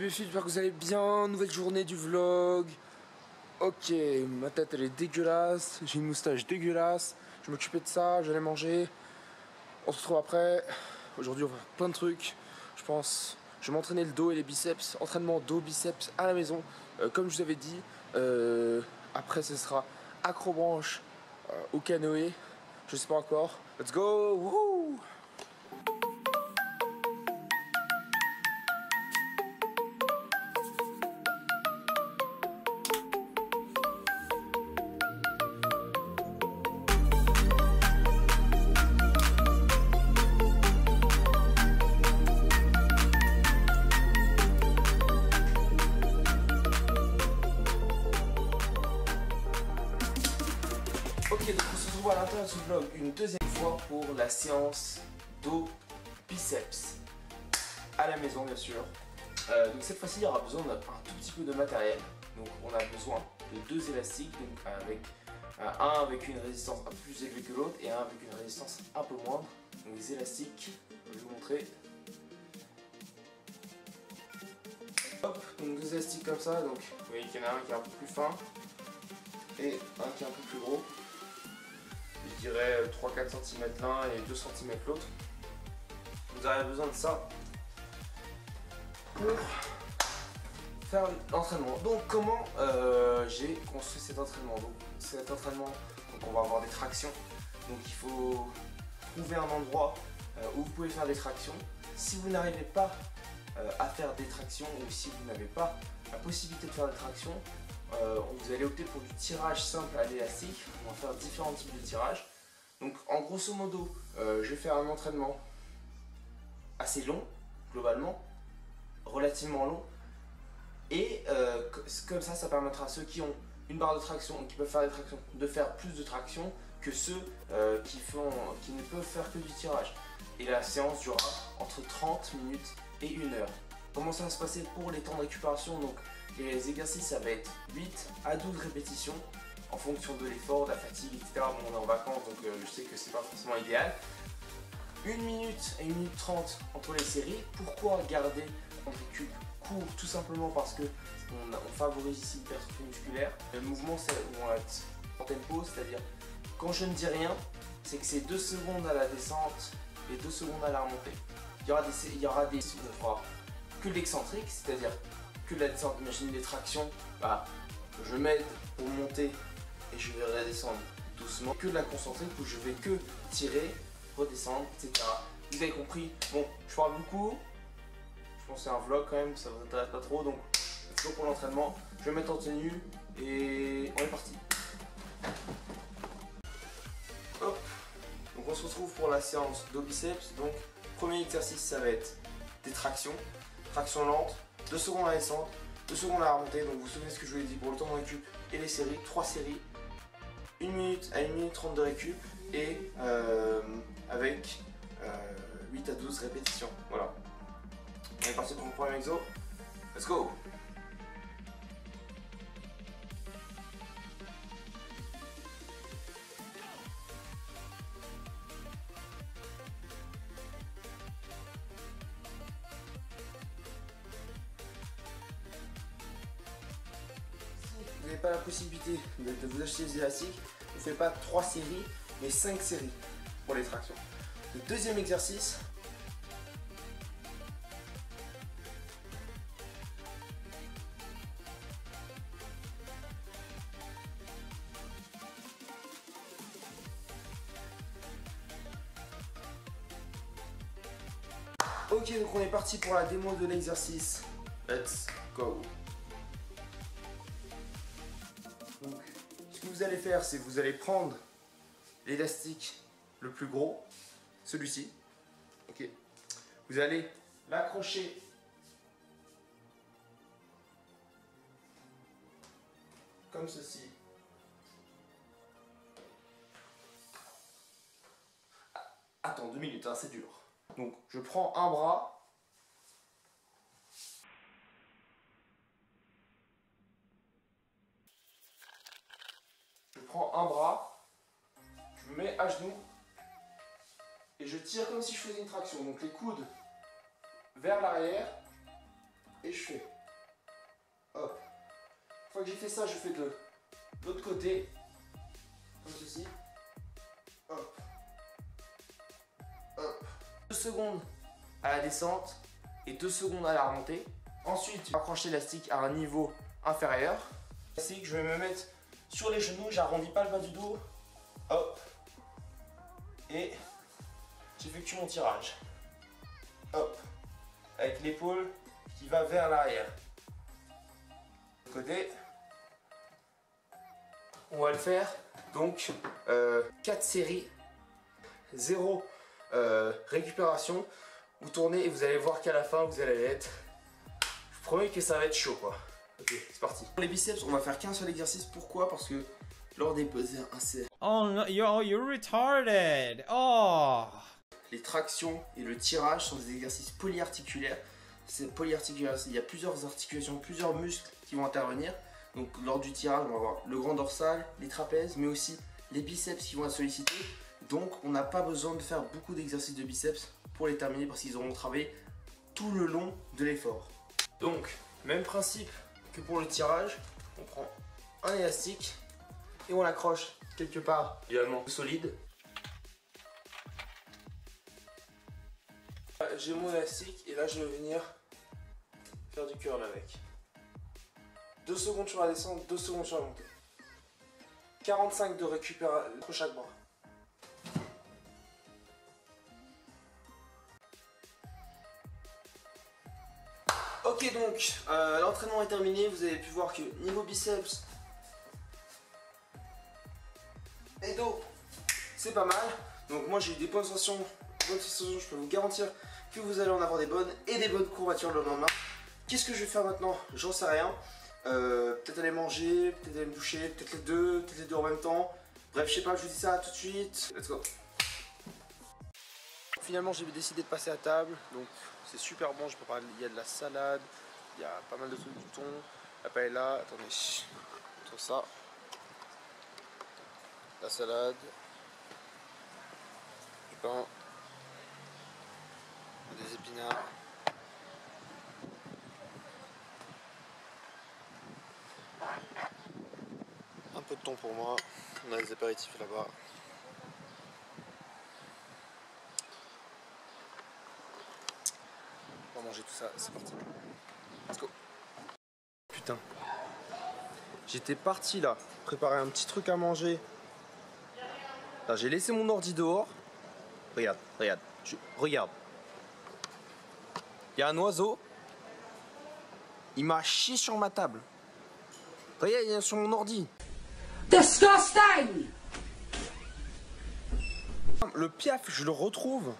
bébés, j'espère que vous allez bien. Nouvelle journée du vlog. Ok, ma tête elle est dégueulasse. J'ai une moustache dégueulasse. Je m'occupais de ça, j'allais manger. On se retrouve après. Aujourd'hui on va faire plein de trucs. Je pense, je vais m'entraîner le dos et les biceps. Entraînement dos, biceps à la maison. Comme je vous avais dit. Après ce sera acrobranche au canoë. Je sais pas encore. Let's go. Wouhou. Ok, donc on se retrouve à l'intérieur de ce vlog une deuxième fois pour la séance dos biceps à la maison bien sûr. Donc cette fois-ci il y aura besoin d'un tout petit peu de matériel. Donc on a besoin de deux élastiques, donc avec un avec une résistance un peu plus élevée que l'autre et un avec une résistance un peu moindre. Donc les élastiques, je vais vous montrer. Hop, donc deux élastiques comme ça, donc vous voyez qu'il y en a un qui est un peu plus fin et un qui est un peu plus gros. Je dirais 3-4 cm l'un et 2 cm l'autre. Vous avez besoin de ça pour faire l'entraînement. Donc comment j'ai construit cet entraînement. Donc on va avoir des tractions. Donc il faut trouver un endroit où vous pouvez faire des tractions. Si vous n'arrivez pas à faire des tractions ou si vous n'avez pas la possibilité de faire des tractions, vous allez opter pour du tirage simple à l'élastique. On va faire différents types de tirages. Donc en grosso modo, je vais faire un entraînement assez long, globalement, relativement long. Et comme ça permettra à ceux qui ont une barre de traction et qui peuvent faire des tractions de faire plus de tractions que ceux qui ne peuvent faire que du tirage. Et la séance durera entre 30 minutes et 1 heure. Comment ça va se passer pour les temps de récupération? Donc les exercices, ça va être 8 à 12 répétitions en fonction de l'effort, de la fatigue, etc. Bon, on est en vacances, donc je sais que c'est pas forcément idéal. 1 minute et 1 minute 30 entre les séries. Pourquoi garder un récup court? Tout simplement parce que on favorise ici l'hypertrophie musculaire. Les mouvements vont être en tempo, c'est-à-dire quand je ne dis rien, c'est que c'est 2 secondes à la descente et 2 secondes à la remontée. Il y aura des où on fera que l'excentrique, c'est-à-dire que la descente. Imaginez des tractions, bah, je m'aide pour monter et je vais redescendre doucement. Que de la concentrique où je vais que tirer, redescendre, etc. Vous avez compris. Bon, je parle beaucoup. Je pense que c'est un vlog quand même, ça vous intéresse pas trop. Donc, let's go pour l'entraînement. Je vais me mettre en tenue et on est parti. Hop. Donc on se retrouve pour la séance dos biceps. Donc, premier exercice, ça va être des tractions. Traction lente, 2 secondes à la descente, 2 secondes à la remontée. Donc vous vous souvenez ce que je vous ai dit pour le temps de récup et les séries, 3 séries. 1 minute à 1 minute 30 de récup et avec 8 à 12 répétitions. Voilà. On est parti pour le premier exo. Let's go! Vous n'avez pas la possibilité de vous acheter des élastiques, vous ne faites pas 3 séries, mais 5 séries pour les tractions. Le deuxième exercice, ok, donc on est parti pour la démo de l'exercice. Let's go! Donc, ce que vous allez faire, c'est que vous allez prendre l'élastique le plus gros, celui-ci. Ok. Vous allez l'accrocher comme ceci. Attends 2 minutes, hein, c'est dur. Donc, je prends un bras. Je prends un bras, je me mets à genoux et je tire comme si je faisais une traction. Donc les coudes vers l'arrière et je fais. fois que j'ai fait ça, je fais de l'autre côté, comme ceci. Hop. Hop. 2 secondes à la descente et 2 secondes à la remontée. Ensuite, je accroche l'élastique à un niveau inférieur. L'élastique, je vais me mettre sur les genoux, j'arrondis pas le bas du dos. Hop. Et j'effectue mon tirage. Hop. Avec l'épaule qui va vers l'arrière. Côté. On va le faire. Donc, 4 séries. 0 récupération. Vous tournez et vous allez voir qu'à la fin, vous allez être... Je vous promets que ça va être chaud, quoi. Ok, c'est parti. Pour les biceps, on va faire qu'un seul exercice. Pourquoi? Parce que lors des pesées assez... Oh no, you're retarded. Oh. Les tractions et le tirage sont des exercices polyarticulaires. C'est polyarticulaire, il y a plusieurs articulations, plusieurs muscles qui vont intervenir. Donc lors du tirage, on va avoir le grand dorsal, les trapèzes, mais aussi les biceps qui vont être sollicités. Donc on n'a pas besoin de faire beaucoup d'exercices de biceps pour les terminer parce qu'ils auront travaillé tout le long de l'effort. Donc même principe que pour le tirage, on prend un élastique et on l'accroche quelque part, évidemment solide. J'ai mon élastique et là je vais venir faire du curl avec. 2 secondes sur la descente, 2 secondes sur la montée. 45 de récupération pour chaque bras. Ok, donc l'entraînement est terminé. Vous avez pu voir que niveau biceps et dos, c'est pas mal. Donc moi j'ai eu des bonnes sensations. Je peux vous garantir que vous allez en avoir des bonnes et des bonnes courbatures le lendemain. Qu'est-ce que je vais faire maintenant? J'en sais rien. Peut-être aller manger, peut-être aller me doucher, peut-être les deux en même temps. Bref, je sais pas, je vous dis ça tout de suite. Let's go. Finalement, j'ai décidé de passer à table. Donc, c'est super bon. Je peux parler. Il y a de la salade, il y a pas mal de trucs, du thon, la paella. Attendez, sur ça. La salade, du pain, des épinards. Un peu de thon pour moi. On a des apéritifs là-bas. On va manger tout ça, c'est parti. Let's go. Putain. J'étais parti là, préparer un petit truc à manger. Là, j'ai laissé mon ordi dehors. Regarde, regarde, regarde. Il y a un oiseau. Il m'a chié sur ma table. Regarde, il est sur mon ordi. Disgusting! Le piaf, je le retrouve.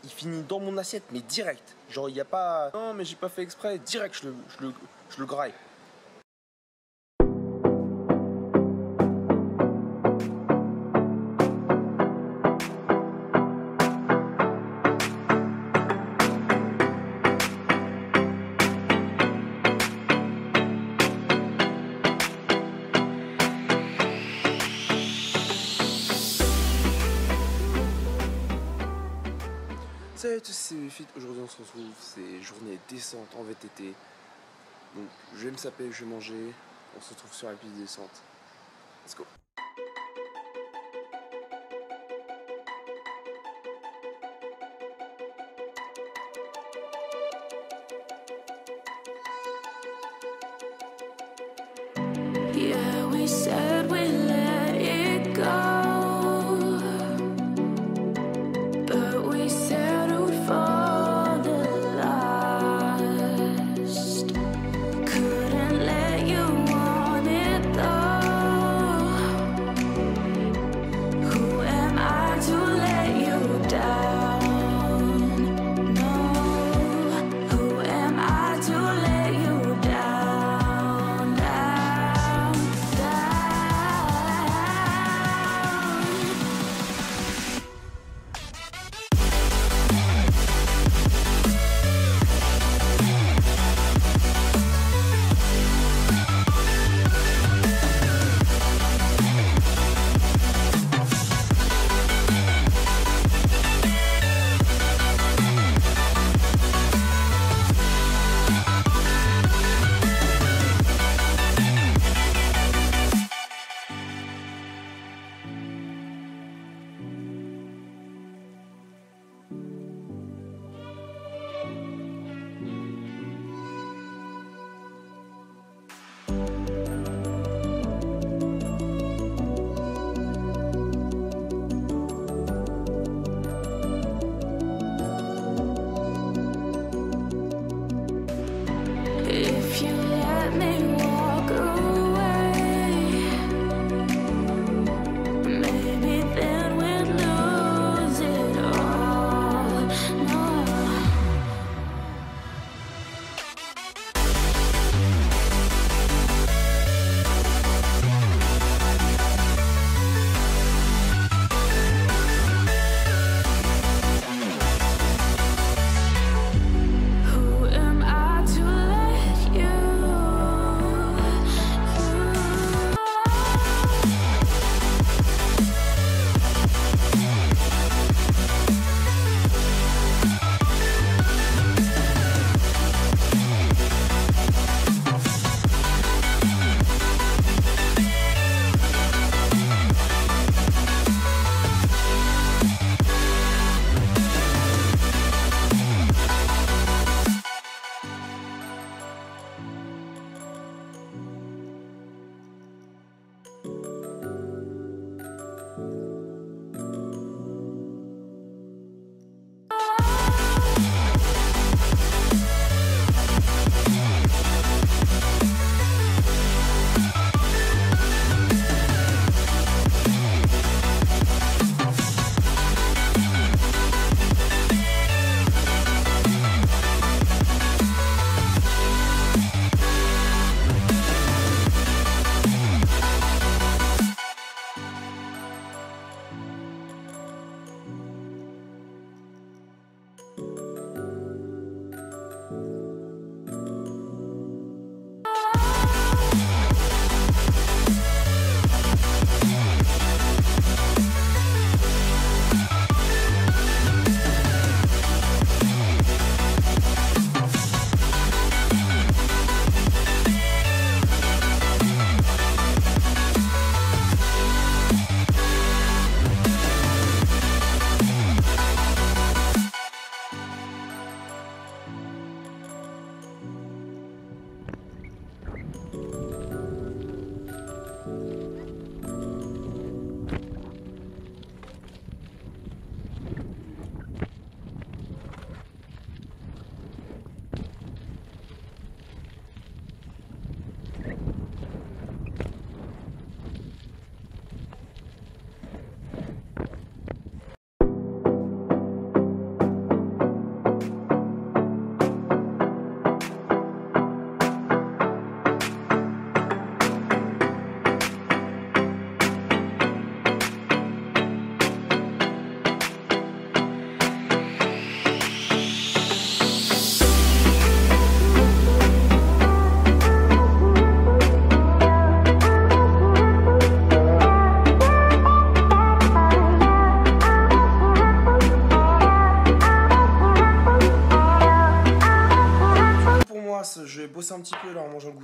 Il finit dans mon assiette, mais direct. Genre, il n'y a pas... Non, mais j'ai pas fait exprès. Direct, je le graille. Salut à tous, c'est Fit. Aujourd'hui on se retrouve, c'est journée descente en VTT. Donc je vais me saper, je vais manger. On se retrouve sur la piste de descente. Let's go. Yeah, we said we let it go.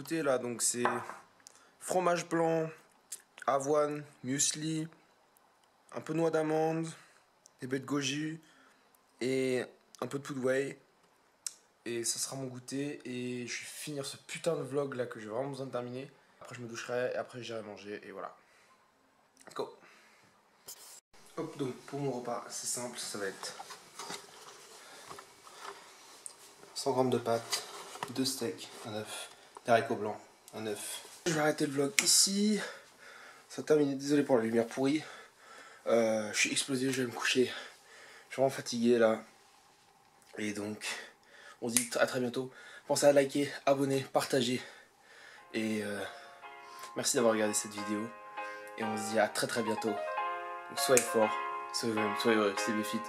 goûter là, donc c'est fromage blanc, avoine, muesli, un peu noix d'amande, des baies de goji et un peu de poudre whey. Et ça sera mon goûter et je vais finir ce putain de vlog là que j'ai vraiment besoin de terminer. Après je me doucherai et après j'irai manger et voilà. Go. Hop, donc pour mon repas c'est simple, ça va être 100 g de pâtes, 2 steaks, un œuf, des haricots blancs, un œuf. Je vais arrêter le vlog ici. Ça a terminé, désolé pour la lumière pourrie. Je suis explosé, je vais me coucher. Je suis vraiment fatigué là. Et donc, on se dit à très bientôt. Pensez à liker, abonner, partager. Et merci d'avoir regardé cette vidéo. Et on se dit à très bientôt. Donc soyez forts, soyez heureux, soyez heureux, stay fit.